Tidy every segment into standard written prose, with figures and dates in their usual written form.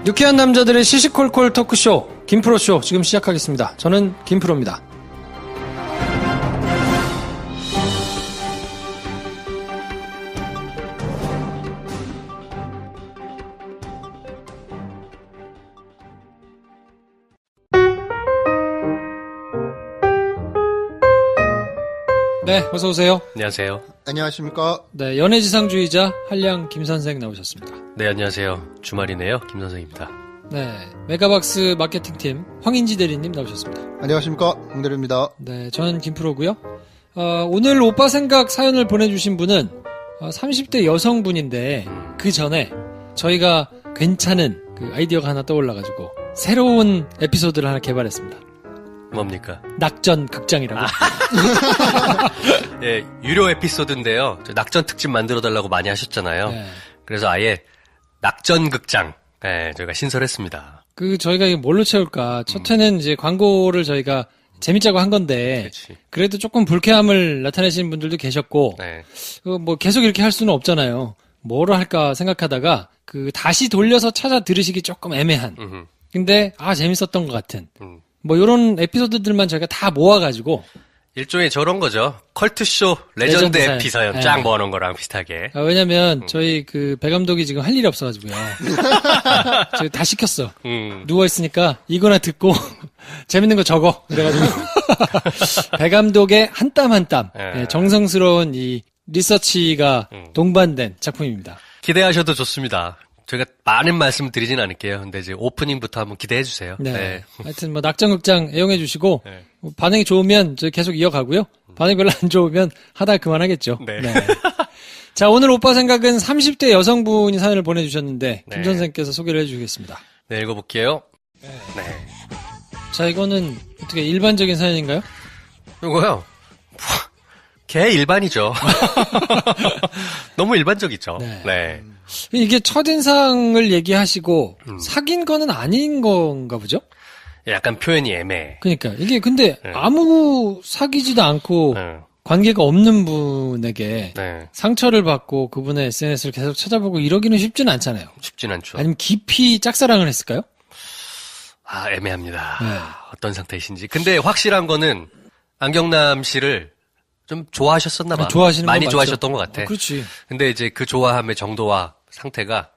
유쾌한 남자들의 시시콜콜 토크쇼 김프로쇼 지금 시작하겠습니다. 저는 김프로입니다. 네, 어서 오세요. 안녕하세요. 안녕하십니까. 네, 연애지상주의자 한량 김선생 나오셨습니다. 네, 안녕하세요. 주말이네요. 김선생입니다. 네, 메가박스 마케팅팀 황인지 대리님 나오셨습니다. 안녕하십니까. 홍대리입니다. 네, 저는 김프로고요. 오늘 오빠 생각 사연을 보내주신 분은 30대 여성분인데 그 전에 저희가 괜찮은 그 아이디어가 하나 떠올라가지고 새로운 에피소드를 하나 개발했습니다. 뭡니까? 낙전 극장이라고. 예, 유료 에피소드인데요. 저 낙전 특집 만들어달라고 많이 하셨잖아요. 네. 그래서 아예 낙전 극장, 예, 저희가 신설했습니다. 저희가 이거 뭘로 채울까? 첫 회는 이제 광고를 저희가 재밌자고 한 건데, 그치. 그래도 조금 불쾌함을 나타내시는 분들도 계셨고, 네. 뭐 계속 이렇게 할 수는 없잖아요. 뭐로 할까 생각하다가, 다시 돌려서 찾아 들으시기 조금 애매한. 근데, 재밌었던 것 같은. 뭐 요런 에피소드들만 저희가 다 모아가지고, 일종의 저런 거죠. 컬트쇼 레전드 사연. 에피사연 네. 쫙 모아놓은 거랑 비슷하게. 왜냐면 저희 배 감독이 지금 할 일이 없어가지고요. 저희 다 시켰어. 누워있으니까 이거나 듣고 재밌는 거 적어. 그래가지고 배 감독의 한 땀 한 땀 정성스러운 이 리서치가 동반된 작품입니다. 기대하셔도 좋습니다. 저희가 많은 말씀 드리진 않을게요. 근데 이제 오프닝부터 한번 기대해 주세요. 네. 네. 하여튼 뭐 낙장극장 애용해 주시고 네. 반응이 좋으면 저희 계속 이어가고요. 반응이 별로 안 좋으면 하다 그만하겠죠. 네. 자, 오늘 오빠 생각은 30대 여성분이 사연을 보내주셨는데 네. 김 선생께서 소개를 해주시겠습니다. 네, 읽어볼게요. 네. 자, 이거는 어떻게 일반적인 사연인가요? 이거요. 개 일반이죠. 너무 일반적이죠. 네. 네. 이게 첫인상을 얘기하시고 사귄 거는 아닌 건가 보죠? 약간 표현이 애매해. 그러니까 이게 근데 네. 아무 사귀지도 않고 네. 관계가 없는 분에게 네. 상처를 받고 그분의 SNS를 계속 찾아보고 이러기는 쉽지는 않잖아요. 쉽진 않죠. 아니면 깊이 짝사랑을 했을까요? 애매합니다. 네. 어떤 상태이신지. 근데 확실한 거는 안경남 씨를 좀 좋아하셨었나 봐. 좋아하시는 건 많이 맞죠. 좋아하셨던 것 같아. 그렇지. 근데 이제 그 좋아함의 정도와 상태가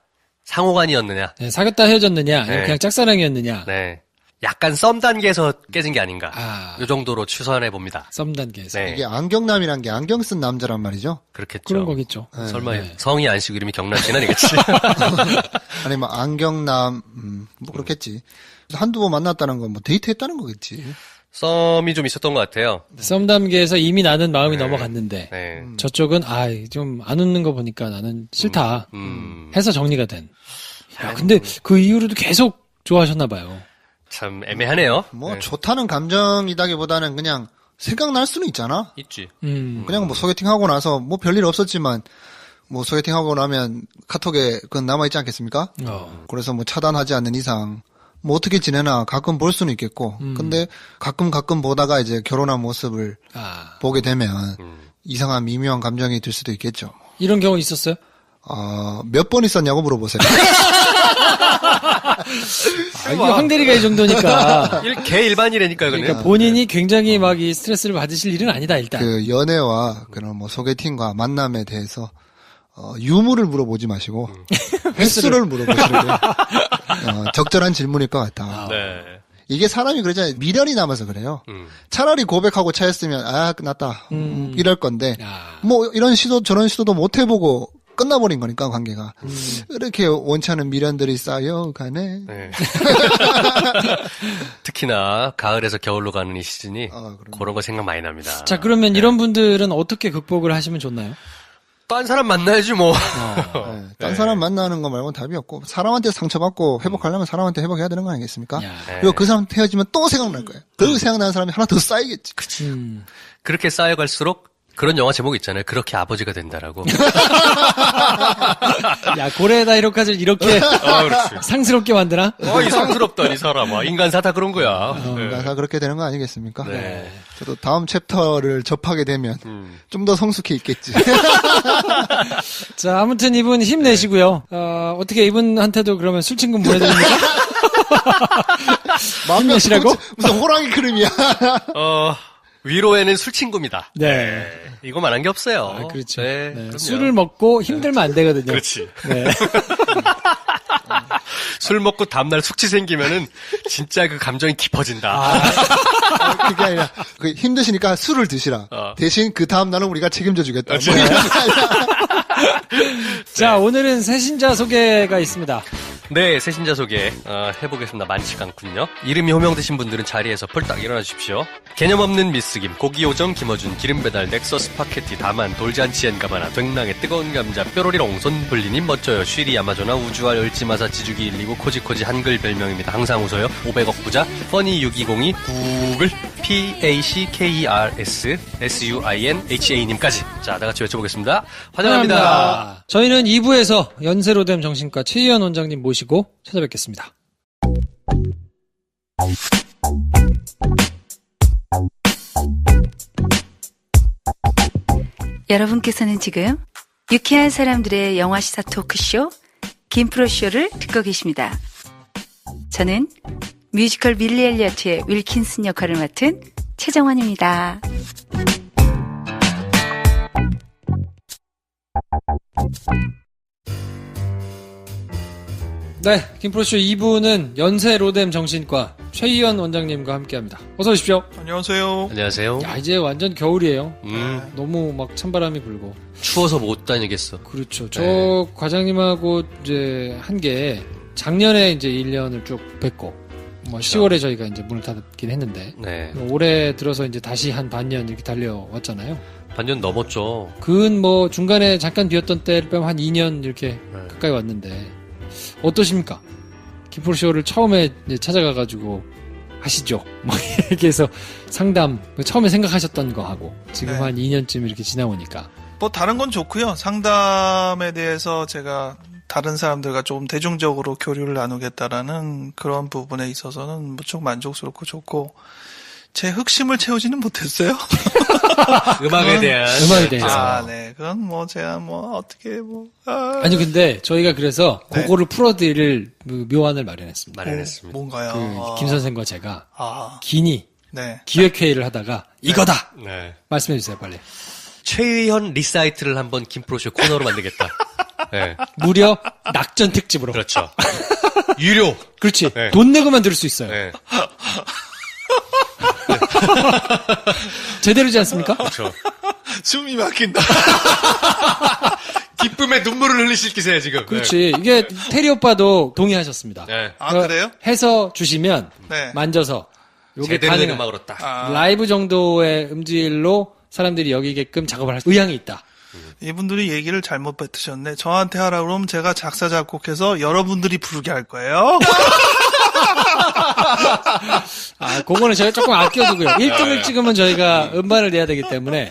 상호간이었느냐. 네, 사귀었다 헤어졌느냐, 아니면 네. 그냥 짝사랑이었느냐. 네. 약간 썸 단계에서 깨진 게 아닌가. 아. 이 정도로 추선해 봅니다. 썸 단계에서. 네. 이게 안경남이란 게 안경 쓴 남자란 말이죠. 그렇겠죠. 그런 거겠죠. 설마 네. 성이 안 씨고 이름이 경남 씨는 아니겠지. 아니, 뭐, 안경남, 뭐, 그렇겠지. 한두 번 만났다는 건 뭐, 데이트했다는 거겠지. 썸이 좀 있었던 것 같아요. 썸 단계에서 이미 나는 마음이 넘어갔는데, 네. 저쪽은, 좀 안 웃는 거 보니까 나는 싫다. 해서 정리가 된. 야, 근데 그 이후로도 계속 좋아하셨나봐요. 참 애매하네요. 뭐, 네. 좋다는 감정이다기보다는 그냥 생각날 수는 있잖아. 있지. 그냥 뭐, 소개팅하고 나서 뭐, 별일 없었지만, 뭐, 소개팅하고 나면 카톡에 그건 남아있지 않겠습니까? 그래서 뭐, 차단하지 않는 이상, 뭐, 어떻게 지내나 가끔 볼 수는 있겠고, 근데 가끔 보다가 이제 결혼한 모습을 보게 되면, 이상한 미묘한 감정이 들 수도 있겠죠. 이런 경우 있었어요? 몇 번 있었냐고 물어보세요. 이게 황대리가 이 정도니까. 개 일반이라니까, 이거는. 그러니까 본인이 굉장히 막 이 스트레스를 받으실 일은 아니다, 일단. 그 연애와 그런 뭐 소개팅과 만남에 대해서 유무를 물어보지 마시고 횟수를 물어보시는 게 적절한 질문일 것 같다. 네. 이게 사람이 그러잖아요. 미련이 남아서 그래요. 차라리 고백하고 차였으면 끝났다 이럴 건데 뭐 이런 시도 저런 시도도 못 해보고 끝나버린 거니까 관계가 이렇게 원치 않은 미련들이 쌓여가네. 네. 특히나 가을에서 겨울로 가는 이 시즌이 그런 거 생각 많이 납니다. 자, 그러면 이런 분들은 어떻게 극복을 하시면 좋나요? 딴 사람 만나야지 뭐. 네. 딴 사람 만나는 거 말고는 답이 없고 사람한테 상처받고 회복하려면 사람한테 회복해야 되는 거 아니겠습니까? 야. 그리고 그 사람한테 헤어지면 또 생각날 거예요. 그 생각나는 사람이 하나 더 쌓이겠지. 그렇게 쌓여갈수록 그런 영화 제목이 있잖아요. 그렇게 아버지가 된다라고. 야, 고래다 이렇게까지 이렇게 그렇지. 상스럽게 만드나? 이상스럽다, 이 사람아. 인간사 다 그런 거야. 다 그렇게 되는 거 아니겠습니까? 네. 저도 다음 챕터를 접하게 되면 좀 더 성숙해 있겠지. 자, 아무튼 이분 힘내시고요. 어떻게 이분한테도 그러면 술친구 보내드립니까? 힘내시라고? 무슨 호랑이 그림이야. 위로에는 술친구입니다. 네. 이거만 한 게 없어요. 그렇죠. 네, 네. 그럼요. 술을 먹고 힘들면 안 되거든요. 그렇지. 네. 술 먹고 다음날 숙취 생기면은 진짜 그 감정이 깊어진다. 그게 아니라 힘드시니까 술을 드시라. 대신 그 다음 날은 우리가 책임져 주겠다. 뭐 이런 거 아니야. 자, 오늘은 새신자 소개가 있습니다. 네, 새신자 소개 해보겠습니다. 많지가 않군요. 이름이 호명되신 분들은 자리에서 펄딱 일어나 주십시오. 개념 없는 미스김, 고기요정 김어준, 기름배달, 넥서스 파케티, 다만, 돌잔치엔 가마나, 괭랑의 뜨거운 감자, 뾰로리롱, 손불리님 멋져요, 쉬리, 아마조나, 우주알, 을지마사, 지주기 129, 코지코지 한글 별명입니다. 항상 웃어요. 500억 부자, 퍼니6202, 구글, PACKERS, SUINHA님까지. 자, 다같이 외쳐보겠습니다. 환영합니다. 저희는 2부에서 연세로뎀 정신과 최희연 원장님 모시고 찾아뵙겠습니다. 여러분께서는 지금 유쾌한 사람들의 영화시사 토크쇼 김프로쇼를 듣고 계십니다. 저는 뮤지컬 밀리 엘리어트의 윌킨슨 역할을 맡은 최정환입니다. 네, 김프로쇼 2부는 연세로뎀 정신과 최희연 원장님과 함께합니다. 어서 오십시오. 안녕하세요. 안녕하세요. 야, 이제 완전 겨울이에요. 너무 막 찬바람이 불고. 추워서 못 다니겠어. 그렇죠. 저 과장님하고 이제 한 게 작년에 이제 1년을 쭉 뵙고, 뭐 10월에 저희가 이제 문을 닫긴 했는데, 네. 올해 들어서 이제 다시 한 반년 이렇게 달려왔잖아요. 반년 넘었죠. 근 뭐 중간에 잠깐 비었던 때를 빼면 한 2년 이렇게 네. 가까이 왔는데, 어떠십니까? 김프로쇼를 처음에 이제 찾아가가지고 하시죠. 뭐 이렇게 해서 상담, 처음에 생각하셨던 거 하고, 지금 네. 한 2년쯤 이렇게 지나오니까. 뭐 다른 건 좋고요. 상담에 대해서 제가 다른 사람들과 조금 대중적으로 교류를 나누겠다라는 그런 부분에 있어서는 무척 만족스럽고 좋고 제 흑심을 채우지는 못했어요. 음악에 대해서. 아, 네. 그건 뭐 제가 뭐 어떻게 뭐 아니 근데 저희가 그래서 네. 그거를 풀어드릴 묘안을 마련했습니다. 마련했습니다. 뭔가요? 김 선생과 제가 아, 기니 네. 기획회의를 하다가 이거다! 네. 말씀해주세요 빨리. 최의현 리사이트를 한번 김프로쇼 코너로 만들겠다. 네. 무려 낙전 특집으로. 그렇죠. 유료. 그렇지. 네. 돈 내고만 들을 수 있어요. 네. 제대로지 않습니까? 그렇죠. 숨이 막힌다. 기쁨에 눈물을 흘리실 기세야 지금. 그렇지. 이게 테리 오빠도 동의하셨습니다. 네. 아, 그래요? 해서 주시면 네. 만져서 요게 제대로 된 가능한 음악으로 딱. 아, 라이브 정도의 음질로 사람들이 여기게끔 작업을 할 의향이 있다. 이분들이 얘기를 잘못 뱉으셨네. 저한테 하라 그러면 제가 작사 작곡해서 여러분들이 부르게 할 거예요. 아, 그거는 저희가 조금 아껴두고요. 1등을 찍으면 저희가 음반을 내야 되기 때문에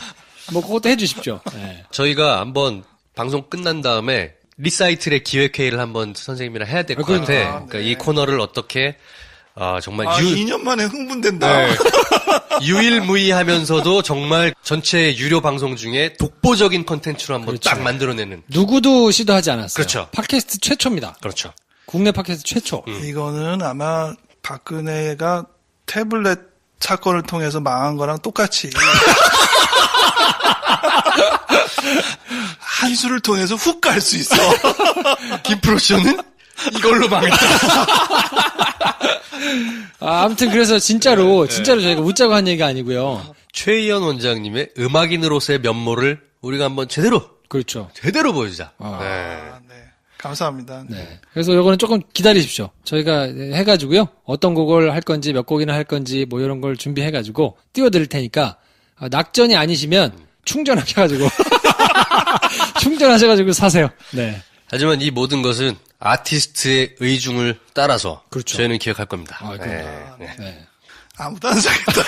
뭐 그것도 해주십시오. 네. 저희가 한번 방송 끝난 다음에 리사이틀의 기획회의를 한번 선생님이랑 해야 될 것 같아. 그러니까 네. 이 코너를 어떻게 정말 2년 만에 흥분된다. 네. 유일무이하면서도 정말 전체 유료 방송 중에 독보적인 컨텐츠로 한번 그렇죠. 딱 만들어내는. 누구도 시도하지 않았어요. 그렇죠. 팟캐스트 최초입니다. 그렇죠. 국내 팟캐스트 최초. 이거는 아마 박근혜가 태블릿 사건을 통해서 망한 거랑 똑같이 한 수를 통해서 훅 갈 수 있어. 김프로쇼는 이걸로 망했다. 아무튼 그래서 진짜로 저희가 웃자고 한 얘기가 아니고요. 최희연 원장님의 음악인으로서의 면모를 우리가 한번 제대로 그렇죠. 보여주자. 네. 아, 네. 감사합니다. 네. 그래서 요거는 조금 기다리십시오. 저희가 해가지고요. 어떤 곡을 할 건지, 몇 곡이나 할 건지, 뭐 이런 걸 준비해가지고 띄워드릴 테니까, 낙전이 아니시면 충전하셔가지고, 충전하셔가지고 사세요. 네. 하지만 이 모든 것은 아티스트의 의중을 따라서 그렇죠. 저희는 기억할 겁니다. 아, 그럼요. 네. 네. 아무도 안 사겠다.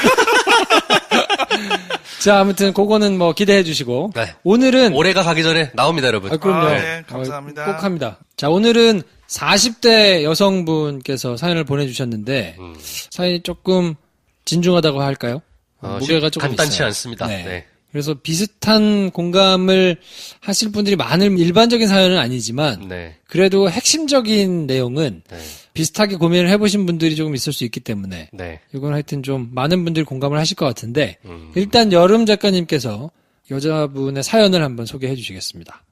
자, 아무튼 그거는 뭐 기대해 주시고. 네. 오늘은 올해가 가기 전에 나옵니다, 여러분. 그럼요. 네, 감사합니다. 꼭 합니다. 자, 오늘은 40대 여성분께서 사연을 보내주셨는데 사연이 조금 진중하다고 할까요? 무게가 조금 간단치 있어요. 않습니다. 네. 네. 그래서 비슷한 공감을 하실 분들이 많은 일반적인 사연은 아니지만 네. 그래도 핵심적인 내용은 네. 비슷하게 고민을 해보신 분들이 조금 있을 수 있기 때문에 네. 이건 하여튼 좀 많은 분들이 공감을 하실 것 같은데 일단 여름 작가님께서 여자분의 사연을 한번 소개해 주시겠습니다.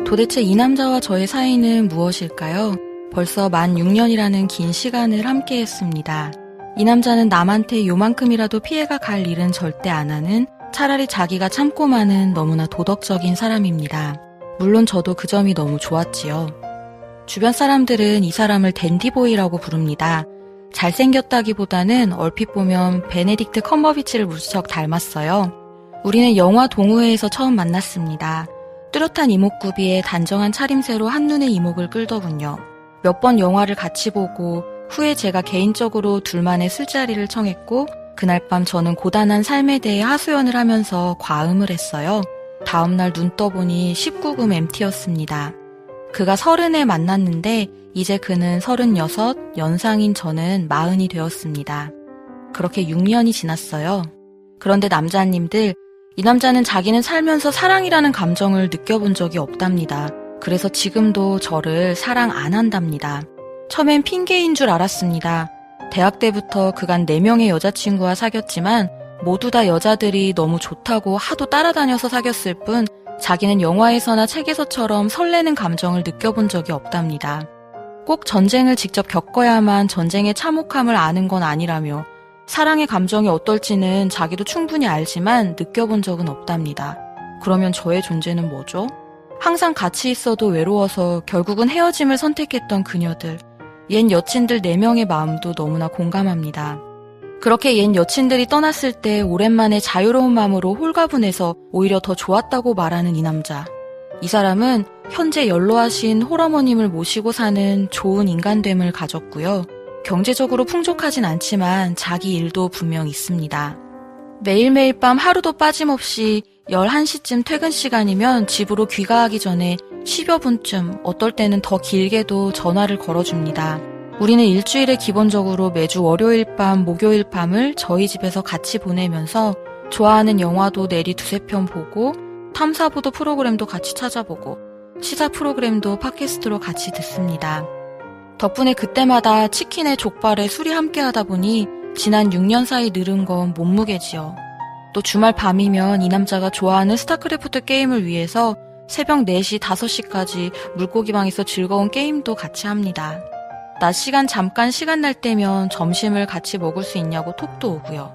도대체 이 남자와 저의 사이는 무엇일까요? 벌써 만 6년이라는 긴 시간을 함께 했습니다. 이 남자는 남한테 요만큼이라도 피해가 갈 일은 절대 안 하는, 차라리 자기가 참고만은 너무나 도덕적인 사람입니다. 물론 저도 그 점이 너무 좋았지요. 주변 사람들은 이 사람을 댄디보이라고 부릅니다. 잘생겼다기보다는 얼핏 보면 베네딕트 컴버비치를 무척 닮았어요. 우리는 영화 동호회에서 처음 만났습니다. 뚜렷한 이목구비에 단정한 차림새로 한눈에 이목을 끌더군요. 몇 번 영화를 같이 보고 후에 제가 개인적으로 둘만의 술자리를 청했고 그날 밤 저는 고단한 삶에 대해 하소연을 하면서 과음을 했어요. 다음날 눈 떠보니 19금 MT였습니다. 그가 30에 만났는데 이제 그는 36, 연상인 저는 40이 되었습니다. 그렇게 6년이 지났어요. 그런데 남자님들, 이 남자는 자기는 살면서 사랑이라는 감정을 느껴본 적이 없답니다. 그래서 지금도 저를 사랑 안 한답니다. 처음엔 핑계인 줄 알았습니다. 대학 때부터 그간 4명의 여자친구와 사귀었지만 모두 다 여자들이 너무 좋다고 하도 따라다녀서 사귀었을 뿐 자기는 영화에서나 책에서처럼 설레는 감정을 느껴본 적이 없답니다. 꼭 전쟁을 직접 겪어야만 전쟁의 참혹함을 아는 건 아니라며 사랑의 감정이 어떨지는 자기도 충분히 알지만 느껴본 적은 없답니다. 그러면 저의 존재는 뭐죠? 항상 같이 있어도 외로워서 결국은 헤어짐을 선택했던 그녀들. 옛 여친들 4명의 마음도 너무나 공감합니다. 그렇게 옛 여친들이 떠났을 때 오랜만에 자유로운 마음으로 홀가분해서 오히려 더 좋았다고 말하는 이 남자. 이 사람은 현재 연로하신 홀어머님을 모시고 사는 좋은 인간됨을 가졌고요. 경제적으로 풍족하진 않지만 자기 일도 분명 있습니다. 매일매일 밤 하루도 빠짐없이 11시쯤 퇴근 시간이면 집으로 귀가하기 전에 10여 분쯤, 어떨 때는 더 길게도 전화를 걸어줍니다. 우리는 일주일에 기본적으로 매주 월요일 밤, 목요일 밤을 저희 집에서 같이 보내면서 좋아하는 영화도 내리 2-3편 보고 탐사보도 프로그램도 같이 찾아보고 시사 프로그램도 팟캐스트로 같이 듣습니다. 덕분에 그때마다 치킨에 족발에 술이 함께하다 보니 지난 6년 사이 늘은 건 몸무게지요. 또 주말 밤이면 이 남자가 좋아하는 스타크래프트 게임을 위해서 새벽 4시, 5시까지 물고기방에서 즐거운 게임도 같이 합니다. 낮 시간 잠깐 시간 날 때면 점심을 같이 먹을 수 있냐고 톡도 오고요.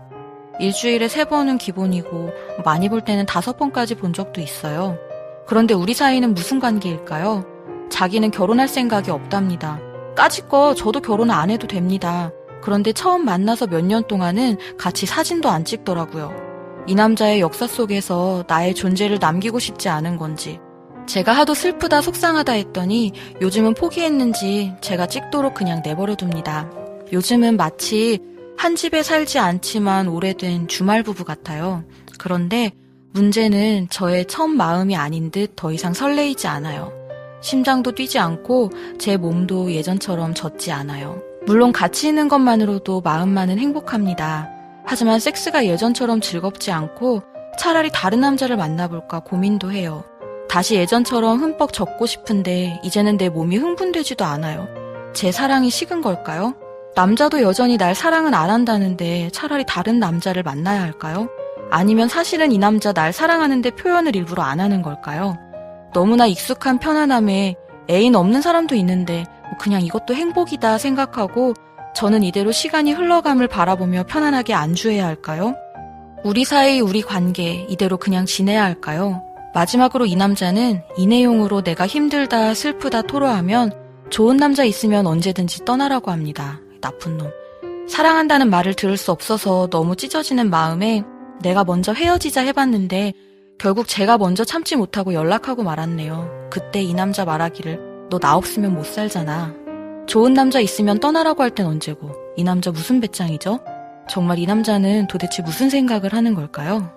일주일에 3번은 기본이고 많이 볼 때는 5번까지 본 적도 있어요. 그런데 우리 사이는 무슨 관계일까요? 자기는 결혼할 생각이 없답니다. 까짓거 저도 결혼 안 해도 됩니다. 그런데 처음 만나서 몇 년 동안은 같이 사진도 안 찍더라고요. 이 남자의 역사 속에서 나의 존재를 남기고 싶지 않은 건지 제가 하도 슬프다 속상하다 했더니 요즘은 포기했는지 제가 찍도록 그냥 내버려둡니다. 요즘은 마치 한 집에 살지 않지만 오래된 주말 부부 같아요. 그런데 문제는 저의 첫 마음이 아닌 듯 더 이상 설레이지 않아요. 심장도 뛰지 않고 제 몸도 예전처럼 젖지 않아요. 물론 같이 있는 것만으로도 마음만은 행복합니다. 하지만 섹스가 예전처럼 즐겁지 않고 차라리 다른 남자를 만나볼까 고민도 해요. 다시 예전처럼 흠뻑 젖고 싶은데 이제는 내 몸이 흥분되지도 않아요. 제 사랑이 식은 걸까요? 남자도 여전히 날 사랑은 안 한다는데 차라리 다른 남자를 만나야 할까요? 아니면 사실은 이 남자 날 사랑하는데 표현을 일부러 안 하는 걸까요? 너무나 익숙한 편안함에 애인 없는 사람도 있는데 그냥 이것도 행복이다 생각하고 저는 이대로 시간이 흘러감을 바라보며 편안하게 안주해야 할까요? 우리 사이, 우리 관계 이대로 그냥 지내야 할까요? 마지막으로 이 남자는 이 내용으로 내가 힘들다, 슬프다 토로하면 좋은 남자 있으면 언제든지 떠나라고 합니다. 나쁜 놈. 사랑한다는 말을 들을 수 없어서 너무 찢어지는 마음에 내가 먼저 헤어지자 해봤는데 결국 제가 먼저 참지 못하고 연락하고 말았네요. 그때 이 남자 말하기를 너 나 없으면 못 살잖아. 좋은 남자 있으면 떠나라고 할 땐 언제고 이 남자 무슨 배짱이죠? 정말 이 남자는 도대체 무슨 생각을 하는 걸까요?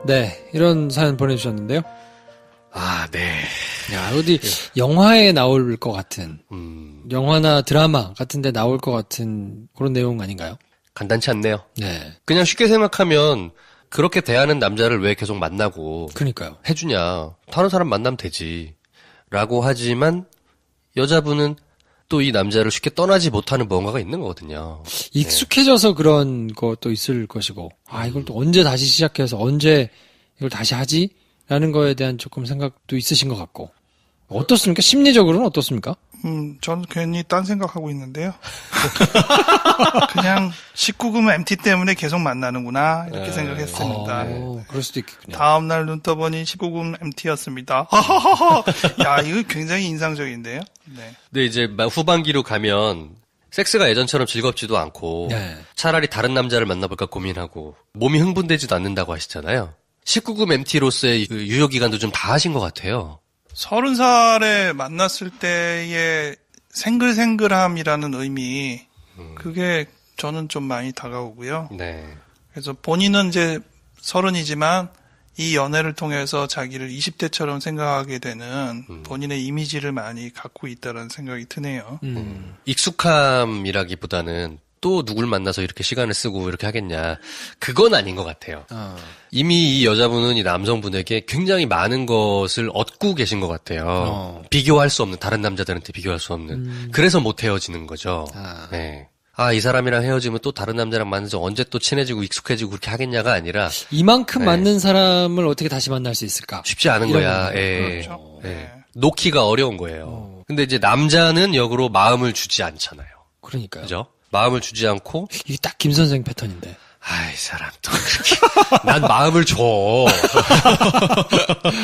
네, 이런 사연 보내주셨는데요. 아, 네. 야, 어디 영화에 나올 것 같은, 영화나 드라마 같은 데 나올 것 같은 그런 내용 아닌가요? 간단치 않네요. 네. 그냥 쉽게 생각하면 그렇게 대하는 남자를 왜 계속 만나고 그러니까요. 해주냐. 다른 사람 만나면 되지. 라고 하지만 여자분은 또 이 남자를 쉽게 떠나지 못하는 뭔가가 있는 거거든요. 익숙해져서 그런 것도 있을 것이고, 아, 이걸 또 언제 다시 시작해서 언제 이걸 다시 하지? 라는 거에 대한 조금 생각도 있으신 것 같고. 어떻습니까? 심리적으로는 어떻습니까? 저는 괜히 딴 생각하고 있는데요. 그냥 19금 MT 때문에 계속 만나는구나 이렇게 생각했습니다. 그럴 수도 있겠군요. 다음날 눈 떠보니 19금 MT였습니다. 야, 이거 굉장히 인상적인데요. 네. 근데 이제 후반기로 가면 섹스가 예전처럼 즐겁지도 않고 네. 차라리 다른 남자를 만나볼까 고민하고 몸이 흥분되지도 않는다고 하시잖아요. 19금 MT로서의 그 유효기간도 좀 다 하신 것 같아요. 30살에 만났을 때의 생글생글함이라는 의미, 그게 저는 좀 많이 다가오고요. 네. 그래서 본인은 이제 30이지만 이 연애를 통해서 자기를 20대처럼 생각하게 되는 본인의 이미지를 많이 갖고 있다는 생각이 드네요. 익숙함이라기보다는 또 누굴 만나서 이렇게 시간을 쓰고 이렇게 하겠냐. 그건 아닌 것 같아요. 이미 이 여자분은 이 남성분에게 굉장히 많은 것을 얻고 계신 것 같아요. 비교할 수 없는, 다른 남자들한테 비교할 수 없는. 그래서 못 헤어지는 거죠. 네. 아, 이 사람이랑 헤어지면 또 다른 남자랑 만나서 언제 또 친해지고 익숙해지고 그렇게 하겠냐가 아니라 이만큼 맞는 사람을 어떻게 다시 만날 수 있을까? 쉽지 않은 이런 거야. 거군요. 예. 그렇죠. 예. 네. 놓기가 어려운 거예요. 근데 이제 남자는 역으로 마음을 주지 않잖아요. 그러니까요. 그죠? 마음을 주지 않고 이게 딱 김 선생 패턴인데. 이 사람 또 그렇게 난 마음을 줘.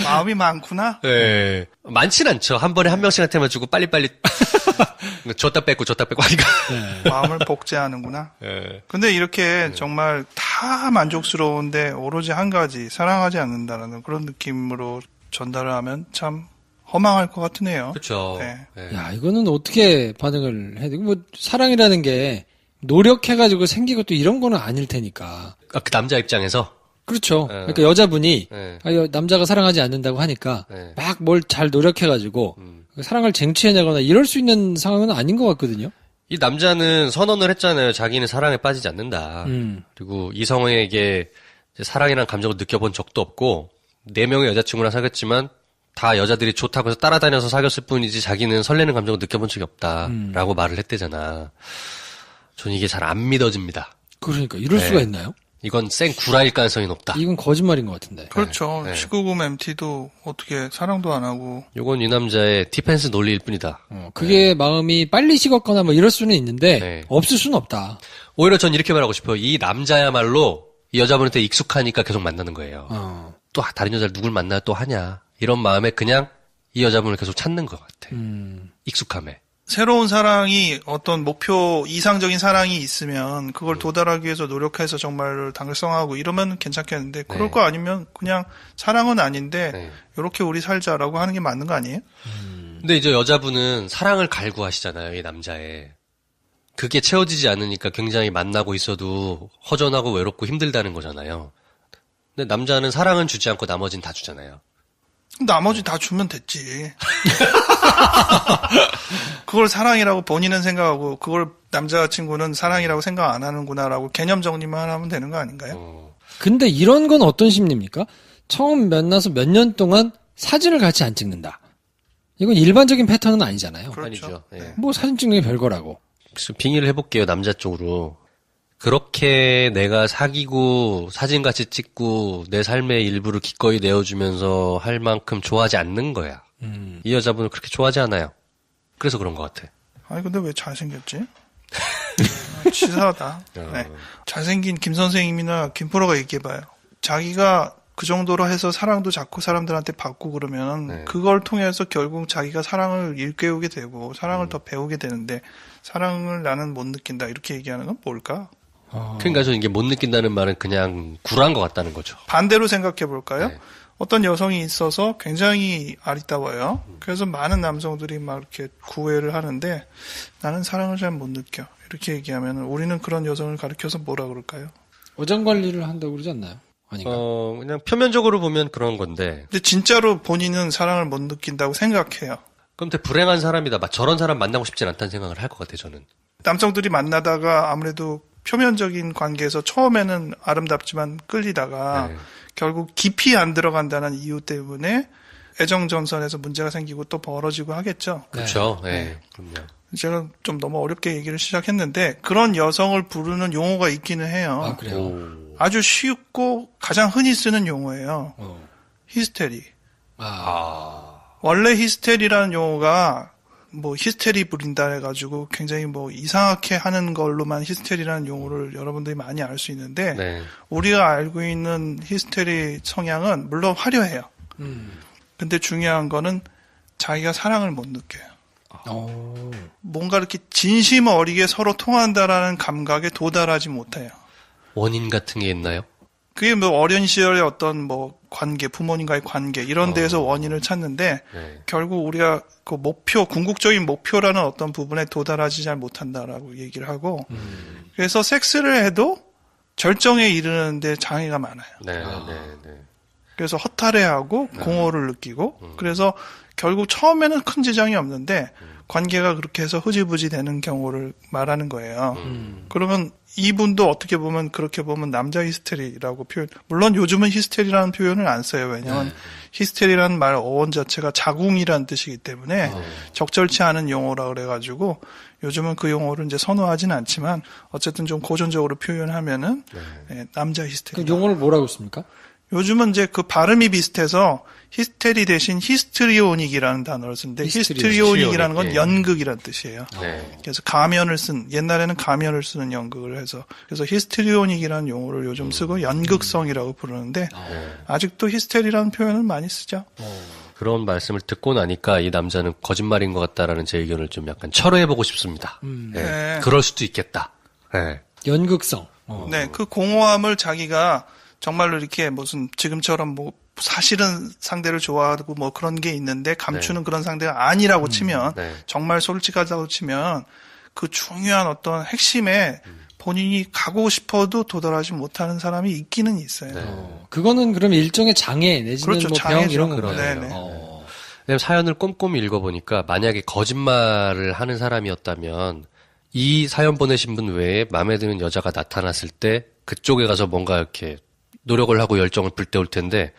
마음이 많구나. 예. 많진 않죠. 한 번에 한 명씩한테만 주고 빨리빨리 줬다 뺏고 하니까. 마음을 복제하는구나. 예. 근데 이렇게 정말 다 만족스러운데 오로지 한 가지 사랑하지 않는다는 그런 느낌으로 전달을 하면 참 허망할 것 같으네요. 그렇죠. 네. 예. 야, 이거는 어떻게 반응을 해야 돼? 뭐, 사랑이라는 게 노력해가지고 생기고 또 이런 거는 아닐 테니까. 그 남자 입장에서 그렇죠. 그러니까 여자분이 남자가 사랑하지 않는다고 하니까 막 뭘 잘 노력해가지고 사랑을 쟁취해내거나 이럴 수 있는 상황은 아닌 것 같거든요. 이 남자는 선언을 했잖아요. 자기는 사랑에 빠지지 않는다. 그리고 이성에게 이제 사랑이라는 감정을 느껴본 적도 없고 4명의 여자친구랑 사귀었지만 다 여자들이 좋다고 해서 따라다녀서 사귀었을 뿐이지 자기는 설레는 감정을 느껴본 적이 없다라고 말을 했대잖아. 전 이게 잘 안 믿어집니다. 그러니까 이럴 수가 있나요? 이건 생 구라일 가능성이 높다. 이건 거짓말인 것 같은데. 그렇죠. 네. 19금 MT도 어떻게 사랑도 안 하고. 요건 이 남자의 디펜스 논리일 뿐이다. 그게 마음이 빨리 식었거나 뭐 이럴 수는 있는데 네. 없을 수는 없다. 오히려 전 이렇게 말하고 싶어요. 이 남자야말로 이 여자분한테 익숙하니까 계속 만나는 거예요. 또 다른 여자를 누굴 만나 또 하냐. 이런 마음에 그냥 이 여자분을 계속 찾는 것 같아. 익숙함에. 새로운 사랑이 어떤 목표 이상적인 사랑이 있으면 그걸 도달하기 위해서 노력해서 정말 달성하고 이러면 괜찮겠는데 그럴 거 아니면 그냥 사랑은 아닌데 이렇게 우리 살자라고 하는 게 맞는 거 아니에요? 근데 이제 여자분은 사랑을 갈구하시잖아요. 이 남자에. 그게 채워지지 않으니까 굉장히 만나고 있어도 허전하고 외롭고 힘들다는 거잖아요. 근데 남자는 사랑은 주지 않고 나머지는 다 주잖아요. 나머지 다 주면 됐지. 그걸 사랑이라고 본인은 생각하고 그걸 남자친구는 사랑이라고 생각 안 하는구나라고 개념 정리만 하면 되는 거 아닌가요? 근데 이런 건 어떤 심리입니까? 처음 만나서 몇 년 동안 사진을 같이 안 찍는다. 이건 일반적인 패턴은 아니잖아요. 그렇죠. 아니죠. 예. 뭐 사진 찍는 게 별거라고. 그래서 빙의를 해볼게요. 남자 쪽으로. 그렇게 내가 사귀고 사진같이 찍고 내 삶의 일부를 기꺼이 내어주면서 할 만큼 좋아하지 않는 거야. 이 여자분을 그렇게 좋아하지 않아요. 그래서 그런 것 같아. 아니 근데 왜 잘생겼지? 치사하다. 네. 잘생긴 김 선생님이나 김 프로가 얘기해봐요. 자기가 그 정도로 해서 사랑도 자꾸 사람들한테 받고 그러면 그걸 통해서 결국 자기가 사랑을 일깨우게 되고 사랑을 더 배우게 되는데 사랑을 나는 못 느낀다 이렇게 얘기하는 건 뭘까? 그러니까 저 이게 못 느낀다는 말은 그냥 구라인 것 같다는 거죠. 반대로 생각해 볼까요? 어떤 여성이 있어서 굉장히 아리따워요. 그래서 많은 남성들이 막 이렇게 구애를 하는데 나는 사랑을 잘 못 느껴. 이렇게 얘기하면 우리는 그런 여성을 가르쳐서 뭐라 그럴까요? 어장 관리를 한다고 그러지 않나요? 아닌가? 그냥 표면적으로 보면 그런 건데. 근데 진짜로 본인은 사랑을 못 느낀다고 생각해요. 그럼 되게 불행한 사람이다. 저런 사람 만나고 싶진 않다는 생각을 할 것 같아요, 저는. 남성들이 만나다가 아무래도 표면적인 관계에서 처음에는 아름답지만 끌리다가 결국 깊이 안 들어간다는 이유 때문에 애정전선에서 문제가 생기고 또 벌어지고 하겠죠. 그렇죠. 네. 그럼요. 제가 좀 너무 어렵게 얘기를 시작했는데 그런 여성을 부르는 용어가 있기는 해요. 아, 그래요? 아주 쉽고 가장 흔히 쓰는 용어예요. 히스테리. 원래 히스테리라는 용어가 뭐 히스테리 부린다 해가지고 굉장히 뭐 이상하게 하는 걸로만 히스테리라는 용어를 여러분들이 많이 알 수 있는데 네. 우리가 알고 있는 히스테리 성향은 물론 화려해요. 근데 중요한 거는 자기가 사랑을 못 느껴요. 뭔가 이렇게 진심 어리게 서로 통한다라는 감각에 도달하지 못해요. 원인 같은 게 있나요? 그게 뭐 어린 시절의 어떤 뭐 관계, 부모님과의 관계 이런 데에서 원인을 찾는데 결국 우리가 그 목표, 궁극적인 목표라는 어떤 부분에 도달하지 잘 못한다라고 얘기를 하고 그래서 섹스를 해도 절정에 이르는데 장애가 많아요. 네. 그래서 허탈해하고 공허를 느끼고 그래서 결국 처음에는 큰 지장이 없는데 관계가 그렇게 해서 흐지부지 되는 경우를 말하는 거예요. 그러면 이분도 어떻게 보면 그렇게 보면 남자 히스테리라고 표현. 물론 요즘은 히스테리라는 표현을 안 써요. 왜냐하면 히스테리라는 말 어원 자체가 자궁이라는 뜻이기 때문에 적절치 않은 용어라 그래가지고 요즘은 그 용어를 이제 선호하지는 않지만 어쨌든 좀 고전적으로 표현하면은 남자 히스테리. 그 용어를 뭐라고 씁니까? 요즘은 이제 그 발음이 비슷해서 히스테리 대신 히스트리오닉이라는 단어를 쓰는데 히스트리오닉이라는 건 연극이라는 뜻이에요. 그래서 가면을 옛날에는 가면을 쓰는 연극을 해서 그래서 히스트리오닉이라는 용어를 요즘 쓰고 연극성이라고 부르는데 아직도 히스테리라는 표현을 많이 쓰죠. 그런 말씀을 듣고 나니까 이 남자는 거짓말인 것 같다라는 제 의견을 좀 약간 철회해보고 싶습니다. 네. 그럴 수도 있겠다. 네. 연극성. 네, 그 공허함을 자기가 정말로 이렇게 무슨 지금처럼 뭐 사실은 상대를 좋아하고 뭐 그런 게 있는데 감추는 그런 상대가 아니라고 치면 정말 솔직하다고 치면 그 중요한 어떤 핵심에 본인이 가고 싶어도 도달하지 못하는 사람이 있기는 있어요. 그거는 그럼 일종의 장애 내지는 그렇죠, 뭐 병 이런 장애죠. 거네요. 왜냐면 사연을 꼼꼼히 읽어보니까 만약에 거짓말을 하는 사람이었다면 이 사연 보내신 분 외에 마음에 드는 여자가 나타났을 때 그쪽에 가서 뭔가 이렇게 노력을 하고 열정을 불태울 텐데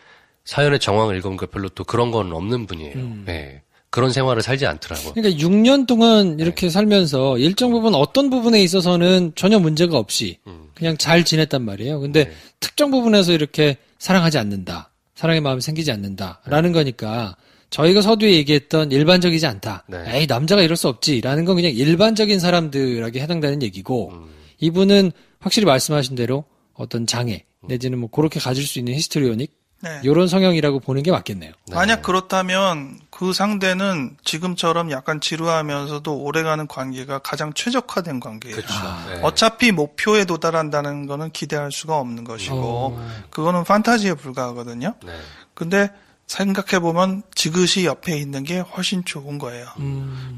사연의 정황을 읽으니까 별로 또 그런 건 없는 분이에요. 네. 그런 생활을 살지 않더라고요. 그러니까 6년 동안 이렇게 살면서 일정 부분 어떤 부분에 있어서는 전혀 문제가 없이 그냥 잘 지냈단 말이에요. 근데 특정 부분에서 이렇게 사랑하지 않는다. 사랑의 마음이 생기지 않는다라는 거니까 저희가 서두에 얘기했던 일반적이지 않다. 에이 남자가 이럴 수 없지라는 건 그냥 일반적인 사람들에게 해당되는 얘기고 이분은 확실히 말씀하신 대로 어떤 장애 내지는 뭐 그렇게 가질 수 있는 히스테리오닉 이런 성향이라고 보는 게 맞겠네요. 만약 그렇다면 그 상대는 지금처럼 약간 지루하면서도 오래가는 관계가 가장 최적화된 관계예요. 어차피 목표에 도달한다는 거는 기대할 수가 없는 것이고 그거는 판타지에 불과하거든요. 근데 생각해보면 지그시 옆에 있는 게 훨씬 좋은 거예요.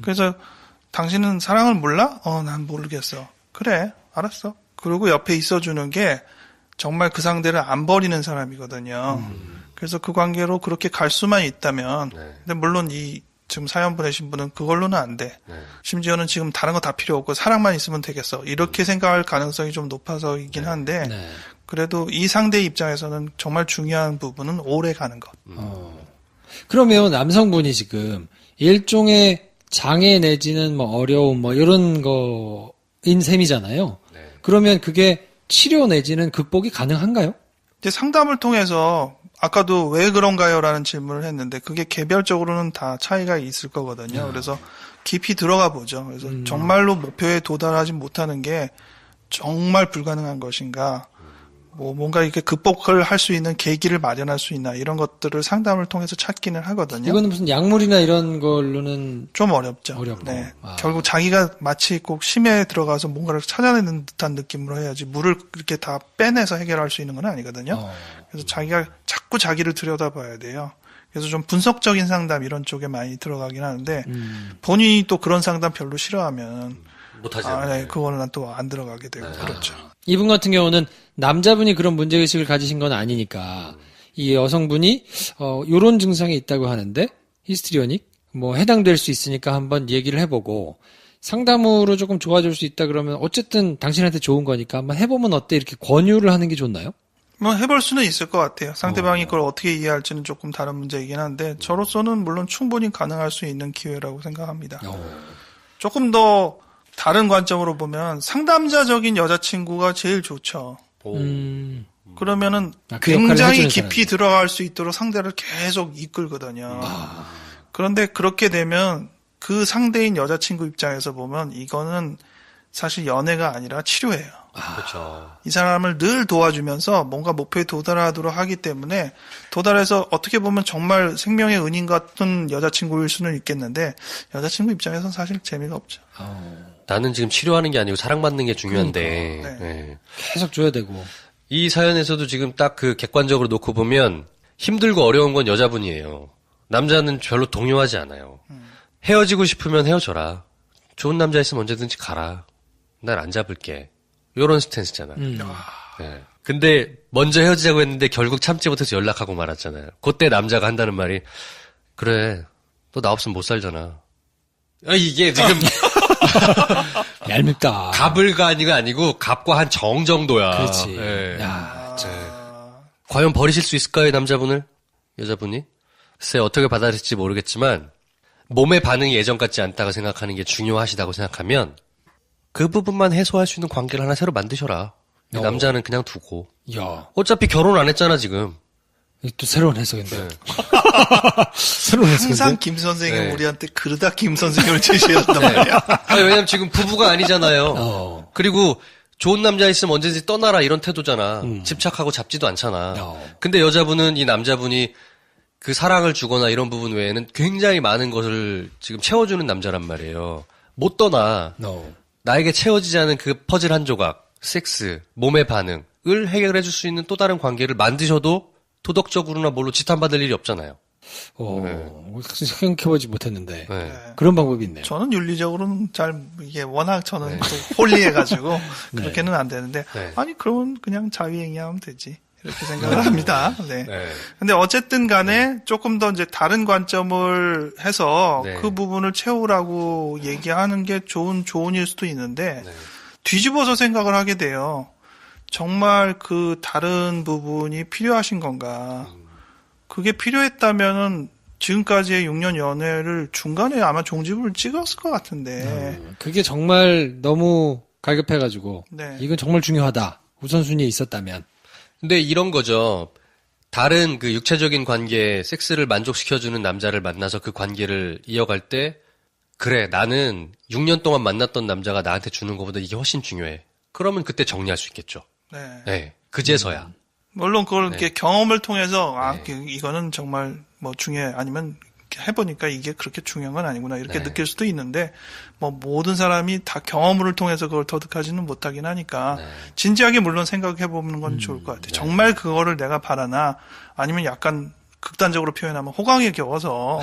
그래서 당신은 사랑을 몰라? 난 모르겠어. 그래, 알았어. 그리고 옆에 있어주는 게 정말 그 상대를 안 버리는 사람이거든요. 그래서 그 관계로 그렇게 갈 수만 있다면, 근데 물론 지금 사연 보내신 분은 그걸로는 안 돼. 심지어는 지금 다른 거 다 필요 없고 사랑만 있으면 되겠어. 이렇게 생각할 가능성이 좀 높아서이긴 한데, 그래도 이 상대 입장에서는 정말 중요한 부분은 오래 가는 것. 그러면 남성분이 지금 일종의 장애 내지는 뭐 어려움 뭐 이런 거인 셈이잖아요. 그러면 그게 치료 내지는 극복이 가능한가요? 이제 상담을 통해서 아까도 왜 그런가요?라는 질문을 했는데 그게 개별적으로는 다 차이가 있을 거거든요. 그래서 깊이 들어가 보죠. 그래서 정말로 목표에 도달하지 못하는 게 정말 불가능한 것인가? 뭐 뭔가 이렇게 극복을 할 수 있는 계기를 마련할 수 있나 이런 것들을 상담을 통해서 찾기는 하거든요. 이거는 무슨 약물이나 이런 걸로는 좀 어렵죠. 어렵고. 네. 아. 결국 자기가 마치 꼭 심해에 들어가서 뭔가를 찾아내는 듯한 느낌으로 해야지 물을 이렇게 다 빼내서 해결할 수 있는 건 아니거든요. 그래서 자기가 자꾸 자기를 들여다봐야 돼요. 그래서 좀 분석적인 상담 이런 쪽에 많이 들어가긴 하는데 본인이 또 그런 상담 별로 싫어하면 못하잖아요. 네, 그거는 또 안 들어가게 되고 그렇죠. 이분 같은 경우는 남자분이 그런 문제의식을 가지신 건 아니니까 이 여성분이 요런 증상이 있다고 하는데 히스트리오닉 뭐 해당될 수 있으니까 한번 얘기를 해보고 상담으로 조금 좋아질 수 있다 그러면 어쨌든 당신한테 좋은 거니까 한번 해보면 어때 이렇게 권유를 하는 게 좋나요? 뭐 해볼 수는 있을 것 같아요. 상대방이 그걸 어떻게 이해할지는 조금 다른 문제이긴 한데 저로서는 물론 충분히 가능할 수 있는 기회라고 생각합니다. 조금 더 다른 관점으로 보면 상담자적인 여자친구가 제일 좋죠. 그러면은 그 역할을 굉장히 해주는 깊이 들어갈 수 있도록 상대를 계속 이끌거든요. 그런데 그렇게 되면 그 상대인 여자친구 입장에서 보면 이거는 사실 연애가 아니라 치료예요. 그렇죠. 이 사람을 늘 도와주면서 뭔가 목표에 도달하도록 하기 때문에 도달해서 어떻게 보면 정말 생명의 은인 같은 여자친구일 수는 있겠는데 여자친구 입장에서는 사실 재미가 없죠. 나는 지금 치료하는 게 아니고 사랑받는 게 중요한데 그러니까. 네. 계속 줘야 되고. 이 사연에서도 지금 딱 그 객관적으로 놓고 보면 힘들고 어려운 건 여자분이에요. 남자는 별로 동요하지 않아요. 헤어지고 싶으면 헤어져라. 좋은 남자 있으면 언제든지 가라. 날 안 잡을게. 요런 스탠스잖아요. 네. 근데 먼저 헤어지자고 했는데 결국 참지 못해서 연락하고 말았잖아요. 그때 남자가 한다는 말이 그래 너 나 없으면 못 살잖아. 이게 지금 얄밉다. 갑을간이가 아니고 갑과 한 정 정도야. 그렇지. 네. 야, 과연 버리실 수 있을까요, 남자분을? 여자분이? 글쎄, 어떻게 받아들일지 모르겠지만, 몸의 반응이 예전 같지 않다고 생각하는 게 중요하시다고 생각하면, 그 부분만 해소할 수 있는 관계를 하나 새로 만드셔라. 남자는 그냥 두고. 야, 어차피 결혼 안 했잖아, 지금. 이게 또 새로운 해석인데. 네. 새로운 해석인데. 항상 김 선생님 네. 우리한테 그러다 김 선생님을 제시했단 말이야. 아니, 왜냐면 지금 부부가 아니잖아요. 그리고 좋은 남자 있으면 언제든지 떠나라 이런 태도잖아. 집착하고 잡지도 않잖아. 근데 여자분은 이 남자분이 그 사랑을 주거나 이런 부분 외에는 굉장히 많은 것을 지금 채워주는 남자란 말이에요. 못 떠나. 나에게 채워지지 않은 그 퍼즐 한 조각, 섹스, 몸의 반응을 해결해 줄 수 있는 또 다른 관계를 만드셔도 도덕적으로나 뭘로 지탄받을 일이 없잖아요. 생각해보지 못했는데. 네. 그런 방법이 있네요. 저는 윤리적으로는 이게 워낙 저는 또 홀리해가지고 그렇게는 안 되는데, 네. 아니, 그러면 그냥 자유행위하면 되지. 이렇게 생각을 합니다. 네. 네. 근데 어쨌든 간에 조금 더 이제 다른 관점을 해서 네. 그 부분을 채우라고 얘기하는 게 좋은 조언일 수도 있는데, 뒤집어서 생각을 하게 돼요. 정말 그 다른 부분이 필요하신 건가. 그게 필요했다면은 지금까지의 6년 연애를 중간에 아마 종지부를 찍었을 것 같은데. 그게 정말 너무 갈급해가지고. 네. 이건 정말 중요하다. 우선순위에 있었다면. 근데 이런 거죠. 다른 그 육체적인 관계, 섹스를 만족시켜주는 남자를 만나서 그 관계를 이어갈 때, 그래, 나는 6년 동안 만났던 남자가 나한테 주는 것보다 이게 훨씬 중요해. 그러면 그때 정리할 수 있겠죠. 네. 네. 그제서야. 물론 그걸 네. 이렇게 경험을 통해서 이거는 정말 뭐 중요해 아니면 해보니까 이게 그렇게 중요한 건 아니구나 이렇게 네. 느낄 수도 있는데 뭐 모든 사람이 다 경험을 통해서 그걸 터득하지는 못하긴 하니까 진지하게 물론 생각해보는 건 좋을 것 같아요. 정말 그거를 내가 바라나 아니면 약간 극단적으로 표현하면 호강에 겨워서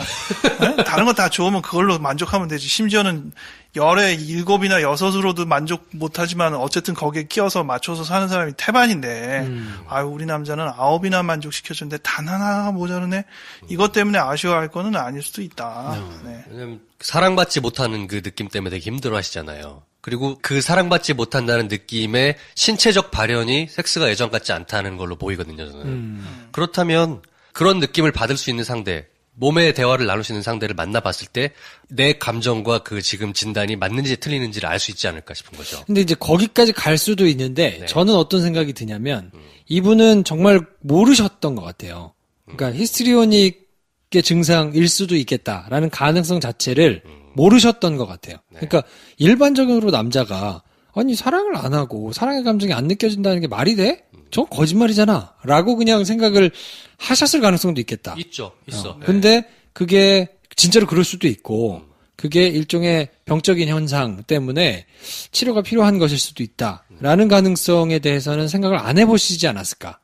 네? 다른 거 다 좋으면 그걸로 만족하면 되지. 심지어는 열에 7이나 6으로도 만족 못하지만 어쨌든 거기에 끼어서 맞춰서 사는 사람이 태반인데 아유 우리 남자는 9이나 만족시켜주는데 단 하나가 모자르네. 이것 때문에 아쉬워할 거는 아닐 수도 있다. 네. 왜냐면 사랑받지 못하는 그 느낌 때문에 되게 힘들어 하시잖아요. 그리고 그 사랑받지 못한다는 느낌의 신체적 발현이 섹스가 예전 같지 않다는 걸로 보이거든요, 저는. 그렇다면 그런 느낌을 받을 수 있는 상대, 몸의 대화를 나눌 수 있는 상대를 만나봤을 때 내 감정과 그 지금 진단이 맞는지 틀리는지를 알 수 있지 않을까 싶은 거죠. 근데 이제 거기까지 갈 수도 있는데 네. 저는 어떤 생각이 드냐면 이분은 정말 모르셨던 것 같아요. 그러니까 히스트리오닉의 증상일 수도 있겠다라는 가능성 자체를 모르셨던 것 같아요. 네. 그러니까 일반적으로 남자가 아니 사랑을 안 하고 사랑의 감정이 안 느껴진다는 게 말이 돼? 저 거짓말이잖아. 라고 그냥 생각을 하셨을 가능성도 있겠다. 있죠. 있어. 네. 근데 그게 진짜로 그럴 수도 있고, 그게 일종의 병적인 현상 때문에 치료가 필요한 것일 수도 있다라는 가능성에 대해서는 생각을 안 해보시지 않았을까?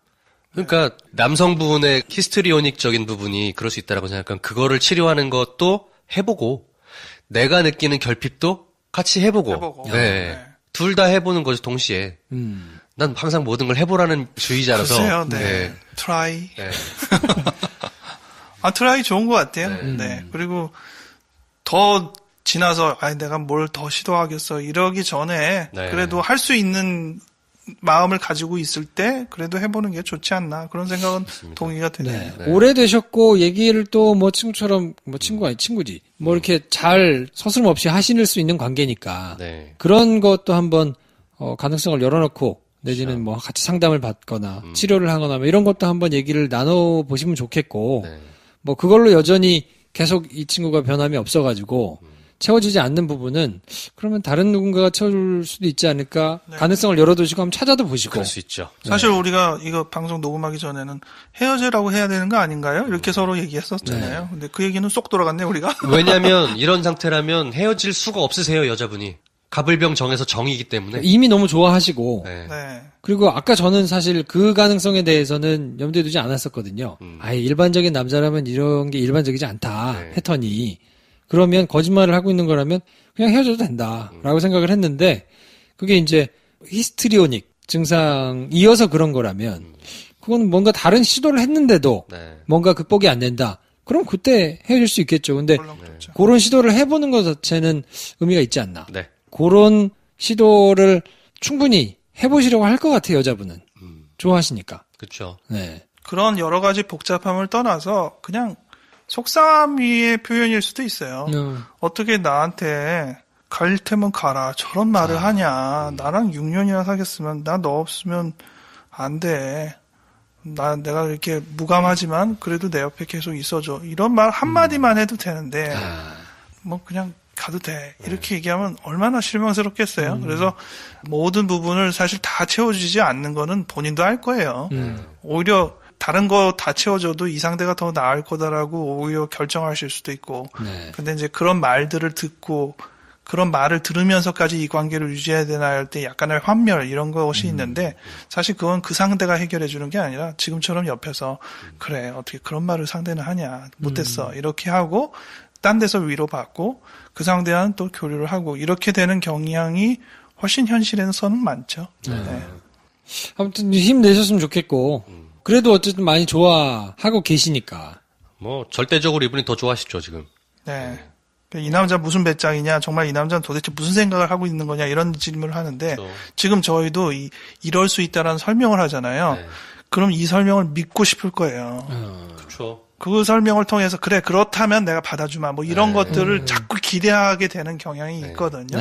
그러니까 남성분의 히스트리오닉적인 부분이 그럴 수 있다라고 생각하면 그거를 치료하는 것도 해보고 내가 느끼는 결핍도 같이 해보고. 네. 둘 다 해보는 것이 동시에. 난 항상 모든 걸 해보라는 주의자라서. 글쎄요, 네. 트라이. 네. 트라이 좋은 것 같아요. 네. 그리고 더 지나서 내가 뭘 더 시도하겠어 이러기 전에 그래도 할 수 있는 마음을 가지고 있을 때 그래도 해보는 게 좋지 않나 그런 생각은 맞습니다. 동의가 되네요. 네. 오래되셨고 얘기를 또 뭐 친구처럼 뭐 친구가 아니 친구지 뭐 이렇게 잘 서스럼 없이 하실 수 있는 관계니까 그런 것도 한번 가능성을 열어놓고 내지는 뭐 같이 상담을 받거나 치료를 하거나 뭐 이런 것도 한번 얘기를 나눠보시면 좋겠고 뭐 그걸로 여전히 계속 이 친구가 변함이 없어가지고 채워지지 않는 부분은 그러면 다른 누군가가 채워줄 수도 있지 않을까 가능성을 열어두시고 한번 찾아도 보시고 그럴 수 있죠. 사실 우리가 이거 방송 녹음하기 전에는 헤어지라고 해야 되는 거 아닌가요? 이렇게 서로 얘기했었잖아요. 근데 그 얘기는 쏙 돌아갔네 우리가. 왜냐하면 이런 상태라면 헤어질 수가 없으세요 여자분이. 갑을병 정에서 정이기 때문에 이미 너무 좋아하시고 그리고 아까 저는 사실 그 가능성에 대해서는 염두에 두지 않았었거든요. 일반적인 남자라면 이런 게 일반적이지 않다 패턴이. 그러면 거짓말을 하고 있는 거라면 그냥 헤어져도 된다라고 생각을 했는데 그게 이제 히스트리오닉 증상이어서 그런 거라면 그건 뭔가 다른 시도를 했는데도 뭔가 극복이 안 된다. 그럼 그때 헤어질 수 있겠죠. 근데 그런 시도를 해보는 것 자체는 의미가 있지 않나. 그런 시도를 충분히 해보시려고 할 것 같아요. 여자분은. 좋아하시니까. 그렇죠. 네. 그런 여러 가지 복잡함을 떠나서 그냥 속상함의 표현일 수도 있어요. 어떻게 나한테 갈 테면 가라 저런 말을 하냐. 나랑 6년이나 사귀었으면 나 너 없으면 안 돼. 내가 이렇게 무감하지만 그래도 내 옆에 계속 있어줘. 이런 말 한마디만 해도 되는데 뭐 그냥 가도 돼. 이렇게 얘기하면 얼마나 실망스럽겠어요. 그래서 모든 부분을 사실 다 채워주지 않는 거는 본인도 알 거예요. 오히려 다른 거 다 채워줘도 이 상대가 더 나을 거다라고 오히려 결정하실 수도 있고. 근데 이제 그런 말들을 듣고 그런 말을 들으면서까지 이 관계를 유지해야 되나 할 때 약간의 환멸 이런 것이 있는데 사실 그건 그 상대가 해결해 주는 게 아니라 지금처럼 옆에서 그래 어떻게 그런 말을 상대는 하냐 못했어 이렇게 하고 딴 데서 위로받고 그 상대와는 또 교류를 하고 이렇게 되는 경향이 훨씬 현실에서는 많죠. 아무튼 힘내셨으면 좋겠고 그래도 어쨌든 많이 좋아하고 계시니까. 뭐 절대적으로 이분이 더 좋아하시죠 지금. 네. 이 남자 무슨 배짱이냐 정말 이 남자는 도대체 무슨 생각을 하고 있는 거냐 이런 질문을 하는데 지금 저희도 이럴 수 있다라는 설명을 하잖아요. 그럼 이 설명을 믿고 싶을 거예요. 그렇죠. 그 설명을 통해서 그래 그렇다면 내가 받아주마 뭐 이런 것들을 자꾸 기대하게 되는 경향이 있거든요.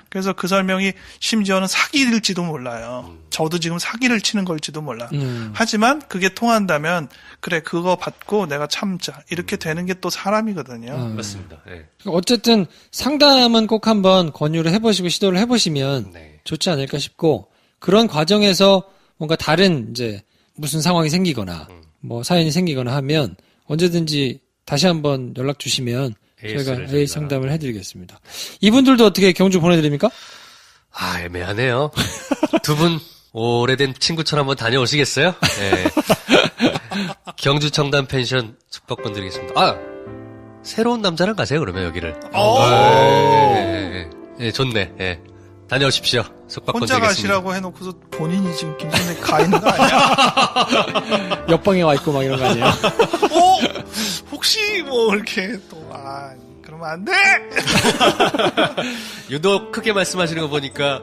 그래서 그 설명이 심지어는 사기일지도 몰라요. 저도 지금 사기를 치는 걸지도 몰라. 하지만 그게 통한다면 그래 그거 받고 내가 참자 이렇게 되는 게 또 사람이거든요. 맞습니다. 어쨌든 상담은 꼭 한번 권유를 해보시고 시도를 해보시면 좋지 않을까 싶고 그런 과정에서 뭔가 다른 이제 무슨 상황이 생기거나 뭐 사연이 생기거나 하면 언제든지 다시 한번 연락 주시면 저희가 A 상담을 해드리겠습니다. 이분들도 어떻게 경주 보내드립니까? 애매하네요. 두 분 오래된 친구처럼 한번 다녀오시겠어요? 경주 청담 펜션 숙박권 드리겠습니다. 새로운 남자랑 가세요 그러면 여기를. 좋네. 다녀오십시오. 숙박권 혼자 드리겠습니다. 가시라고 해놓고서 본인이 지금 김선배 가 있는 거 아니야? 옆방에 와 있고 막 이런 거 아니에요? 혹시 뭐 이렇게 또 그러면 안 돼. 유독 크게 말씀하시는 거 보니까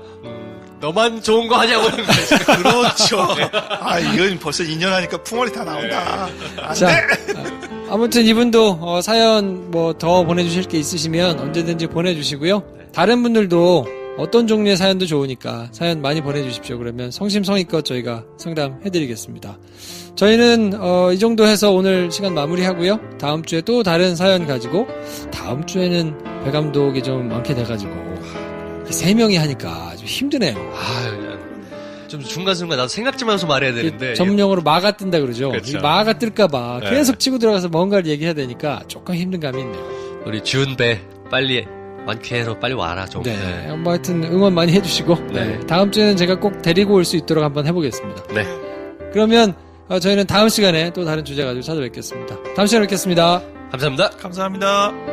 너만 좋은 거 하냐고 그러는 거예요. 그렇죠. 이건 벌써 2년 하니까 풍월이 다 나온다. 안 돼. 아무튼 이분도 사연 뭐 더 보내주실 게 있으시면 언제든지 보내주시고요. 다른 분들도 어떤 종류의 사연도 좋으니까 사연 많이 보내주십시오. 그러면 성심성의껏 저희가 상담해드리겠습니다. 저희는 이 정도 해서 오늘 시간 마무리하고요. 다음 주에 또 다른 사연 가지고 다음 주에는 배 감독이 좀 많게 돼가지고 3명이 하니까 좀 힘드네요. 좀 중간중간 나도 생각 좀 하면서 말해야 되는데. 전문용어로 마가 뜬다 그러죠. 그렇죠. 이 마가 뜰까봐 네. 계속 치고 들어가서 뭔가를 얘기해야 되니까 조금 힘든 감이 있네요. 우리 준배 빨리 완쾌해서 빨리 와라 좀. 네. 뭐 하여튼 응원 많이 해주시고 네. 다음 주에는 제가 꼭 데리고 올 수 있도록 한번 해보겠습니다. 네. 그러면 저희는 다음 시간에 또 다른 주제 가지고 찾아뵙겠습니다. 다음 시간에 뵙겠습니다. 감사합니다. 감사합니다.